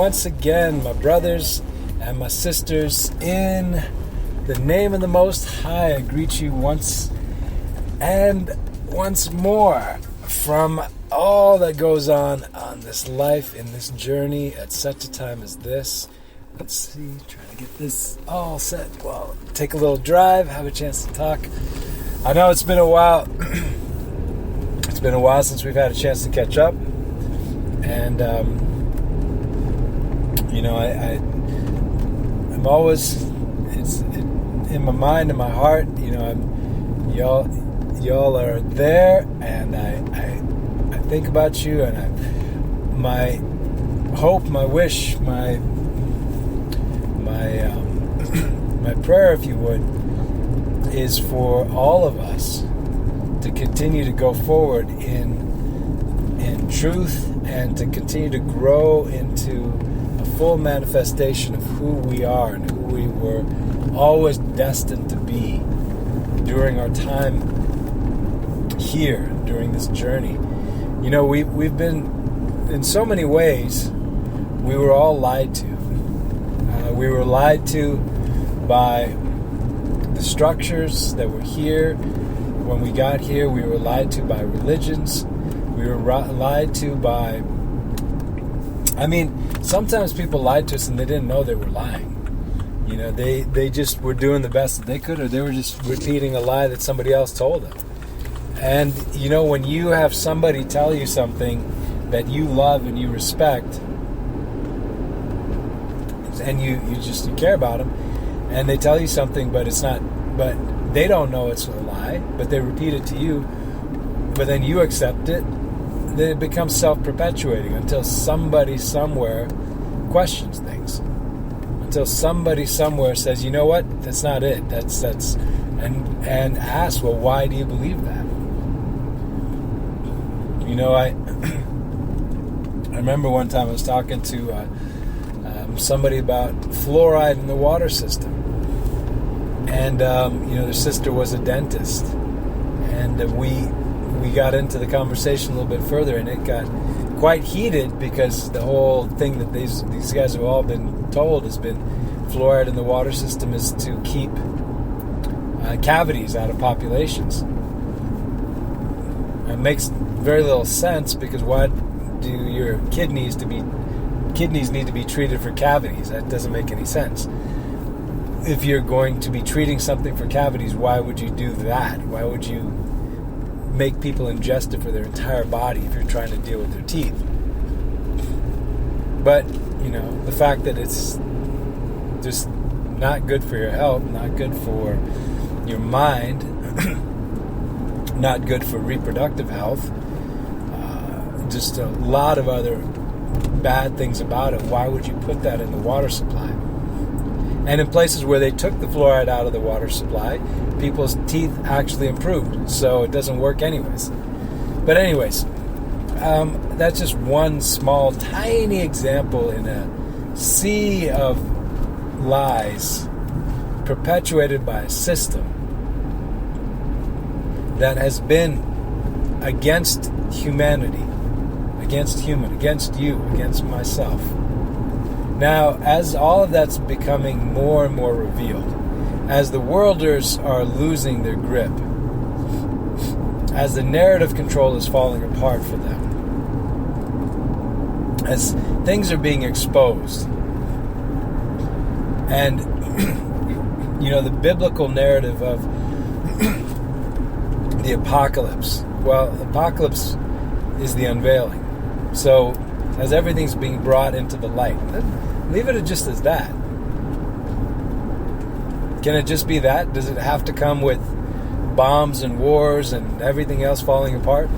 once again, my brothers and my sisters, in the name of the Most High, I greet you once more from all that goes on this life, in this journey, at such a time as this. Let's see, trying to get this all set. Well, take a little drive, have a chance to talk. I know it's been a while. It's been a while since we've had a chance to catch up. And, I'm always, it's in my mind and my heart, y'all are there, and I think about you, and my hope, my wish, my prayer, if you would, is for all of us to continue to go forward in truth, and to continue to grow into a full manifestation of who we are and who we were always destined to be during our time here, during this journey. We've been, in so many ways, we were all lied to. We were lied to by the structures that were here. When we got here, we were lied to by religions. We were lied to by... sometimes people lied to us and they didn't know they were lying. They just were doing the best that they could, or they were just repeating a lie that somebody else told them. And, when you have somebody tell you something that you love and you respect, and you care about them, and they tell you something, but they don't know it's a lie, but they repeat it to you, but then you accept it, then it becomes self-perpetuating until somebody somewhere questions things. Until somebody somewhere says, you know what, that's not it. And asks, well, why do you believe that? I remember one time I was talking to somebody about fluoride in the water system. And, their sister was a dentist. And we got into the conversation a little bit further, and it got quite heated because the whole thing that these guys have all been told has been fluoride in the water system is to keep cavities out of populations. It makes very little sense, because why do your kidneys need to be treated for cavities? That doesn't make any sense. If you're going to be treating something for cavities, why would you do that? Why would you make people ingest it for their entire body if you're trying to deal with their teeth? But, the fact that it's just not good for your health, not good for your mind, not good for reproductive health, just a lot of other bad things about it. Why would you put that in the water supply? And in places where they took the fluoride out of the water supply, people's teeth actually improved. So it doesn't work anyways. But anyways, that's just one small, tiny example in a sea of lies perpetuated by a system that has been against humanity, against you, against myself. Now, as all of that's becoming more and more revealed, as the worlders are losing their grip, as the narrative control is falling apart for them, as things are being exposed, and the biblical narrative of the apocalypse, well, the apocalypse is the unveiling. So, as everything's being brought into the light, leave it just as that. Can it just be that? Does it have to come with bombs and wars and everything else falling apart?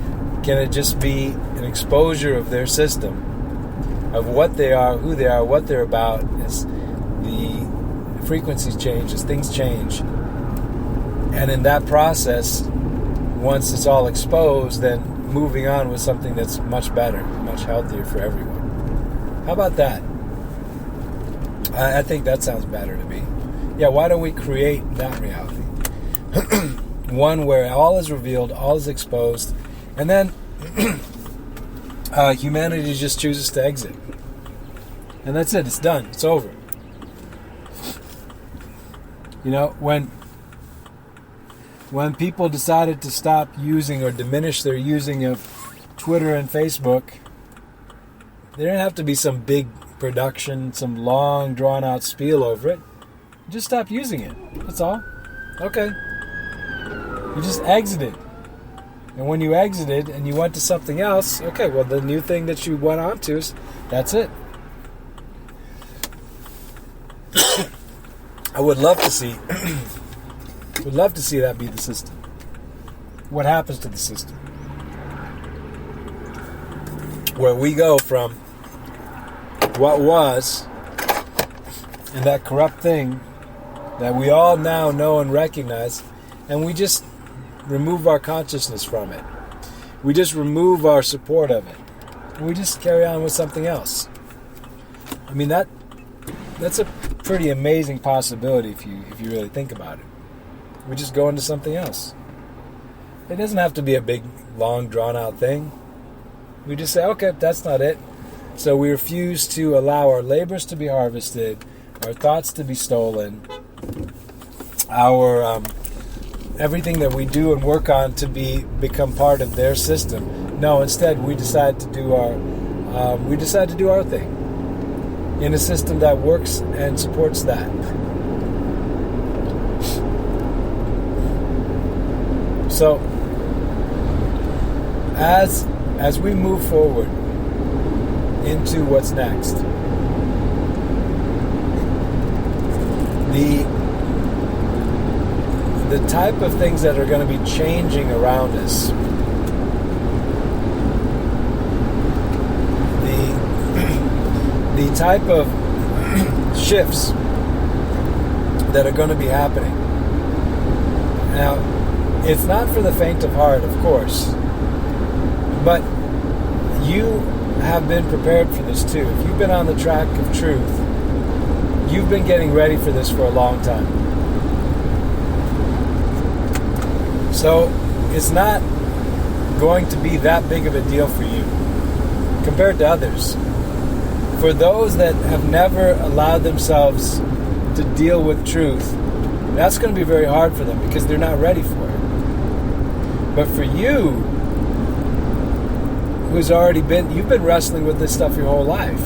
Can it just be an exposure of their system, of what they are, who they are, what they're about, as the frequencies change, as things change? And in that process, once it's all exposed, then moving on with something that's much better, much healthier for everyone. How about that? I think that sounds better to me. Yeah, why don't we create that reality? One where all is revealed, all is exposed, and then humanity just chooses to exit. And that's it. It's done. It's over. You know, when people decided to stop using or diminish their using of Twitter and Facebook, there didn't have to be some big production, some long drawn out spiel over it. You just stopped using it. That's all. Okay. You just exited. And when you exited and you went to something else, okay, well, the new thing that you went on to is, that's it. I would love to see that be the system. What happens to the system? Where we go from what was and that corrupt thing that we all now know and recognize, and we just remove our consciousness from it. We just remove our support of it. And we just carry on with something else. I mean, that's a pretty amazing possibility if you really think about it. We just go into something else. It doesn't have to be a big, long, drawn-out thing. We just say, okay, that's not it. So we refuse to allow our labors to be harvested, our thoughts to be stolen, our everything that we do and work on to become part of their system. No, instead we decide to do our thing in a system that works and supports that. So, as we move forward into what's next, the type of things that are going to be changing around us, the type of shifts that are going to be happening. Now, it's not for the faint of heart, of course, but you have been prepared for this too. If you've been on the track of truth, you've been getting ready for this for a long time. So it's not going to be that big of a deal for you compared to others. For those that have never allowed themselves to deal with truth, that's going to be very hard for them because they're not ready for it. But for you, you've been wrestling with this stuff your whole life.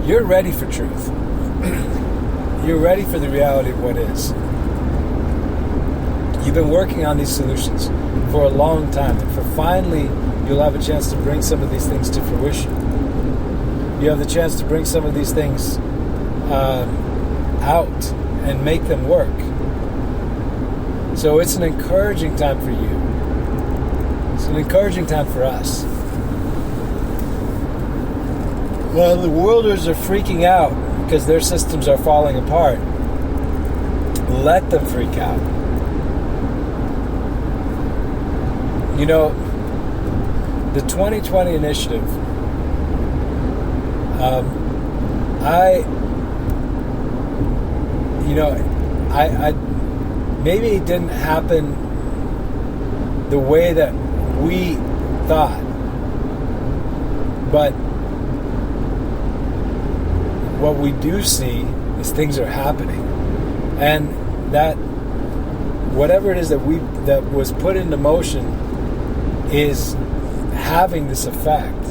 You're ready for truth. You're ready for the reality of what is. You've been working on these solutions for a long time, and for finally you'll have a chance to bring some of these things to fruition. You have the chance to bring some of these things out and make them work. So it's an encouraging time for you. It's an encouraging time for us. While the worlders are freaking out because their systems are falling apart, let them freak out. You know, the 2020 initiative, I maybe it didn't happen the way that we thought, but what we do see is things are happening, and that whatever it is that was put into motion is having this effect.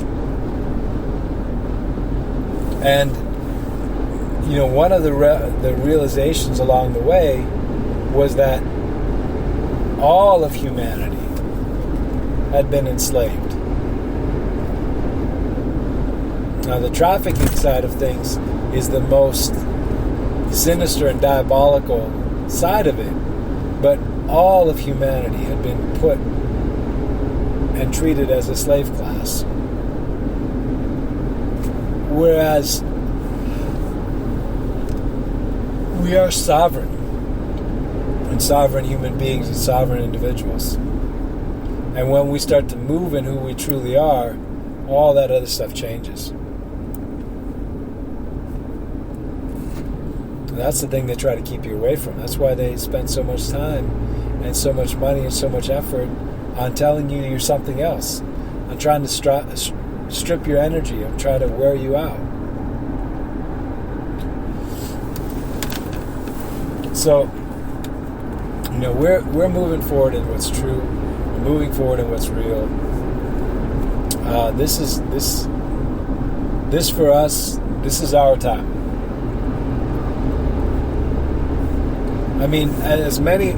And you know, one of the realizations along the way was that all of humanity had been enslaved. Now, the trafficking side of things is the most sinister and diabolical side of it, but all of humanity had been put and treated as a slave class. Whereas we are sovereign, and sovereign human beings and sovereign individuals. And when we start to move in who we truly are, all that other stuff changes. That's the thing they try to keep you away from. That's why they spend so much time and so much money and so much effort on telling you you're something else, on trying to strip your energy and try to wear you out. So, we're moving forward in what's true. We're moving forward in what's real. This for us. This is our time. I mean, as many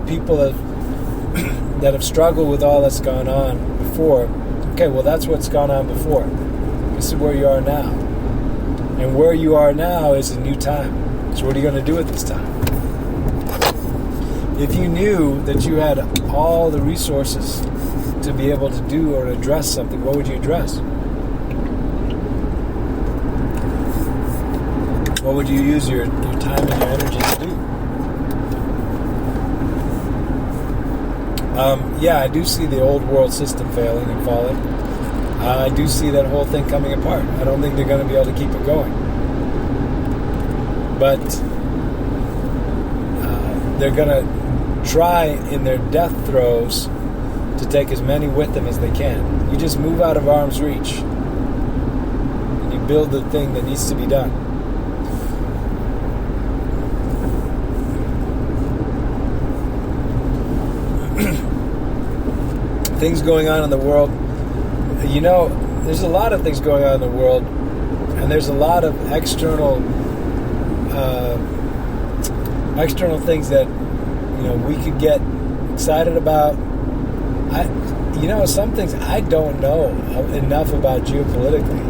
people that have struggled with all that's gone on before. Okay, well, that's what's gone on before. This is where you are now, and where you are now is a new time. So, what are you going to do at this time? If you knew that you had all the resources to be able to do or address something, what would you address? What would you use your time and your energy to do? I do see the old world system failing and falling. I do see that whole thing coming apart. I don't think they're going to be able to keep it going. But they're going to try in their death throes to take as many with them as they can. You just move out of arm's reach and you build the thing that needs to be done. Things going on in the world. There's a lot of things going on in the world, and there's a lot of external things that we could get excited about. Some things I don't know enough about geopolitically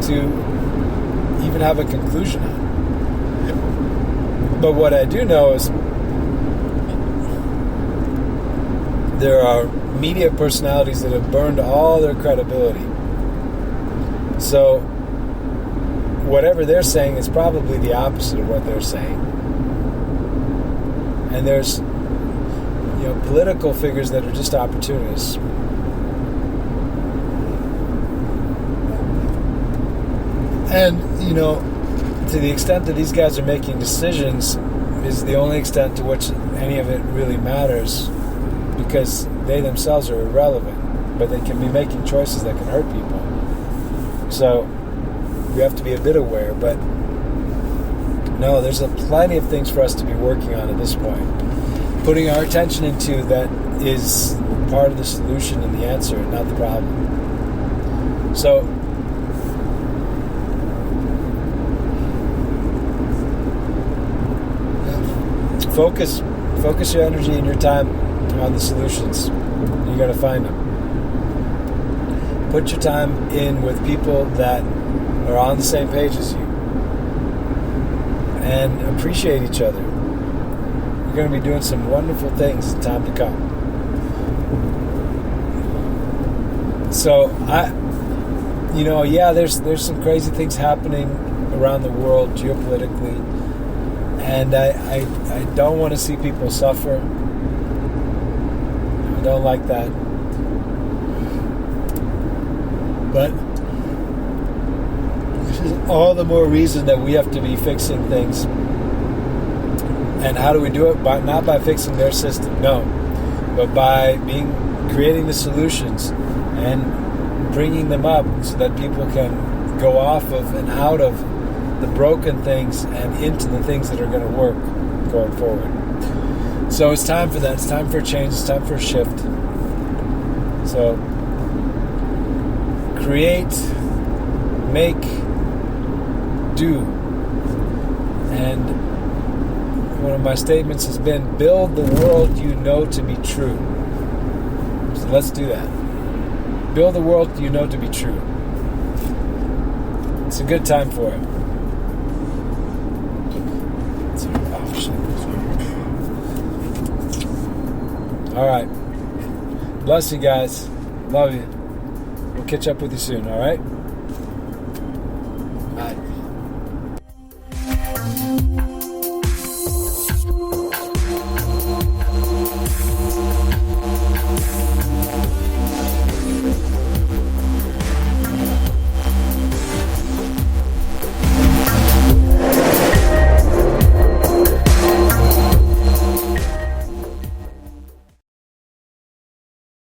to even have a conclusion on. But what I do know is there are media personalities that have burned all their credibility. So whatever they're saying is probably the opposite of what they're saying. And there's political figures that are just opportunists. And to the extent that these guys are making decisions is the only extent to which any of it really matters, because they themselves are irrelevant, but they can be making choices that can hurt people. So we have to be a bit aware, but no, there's plenty of things for us to be working on at this point. Putting our attention into that is part of the solution and the answer, not the problem. So focus your energy and your time on the solutions. You got to find them. Put your time in with people that are on the same page as you and appreciate each other. You're going to be doing some wonderful things in time to come. So there's some crazy things happening around the world geopolitically, and I don't want to see people suffer. I don't like that. But this is all the more reason that we have to be fixing things. And how do we do it? Not by fixing their system, no, but by creating the solutions and bringing them up so that people can go off of and out of the broken things and into the things that are going to work going forward. So it's time for that. It's time for a change. It's time for a shift. So create, make, do. And one of my statements has been, build the world you know to be true. So let's do that. Build the world you know to be true. It's a good time for it. All right. Bless you guys. Love you. We'll catch up with you soon, all right?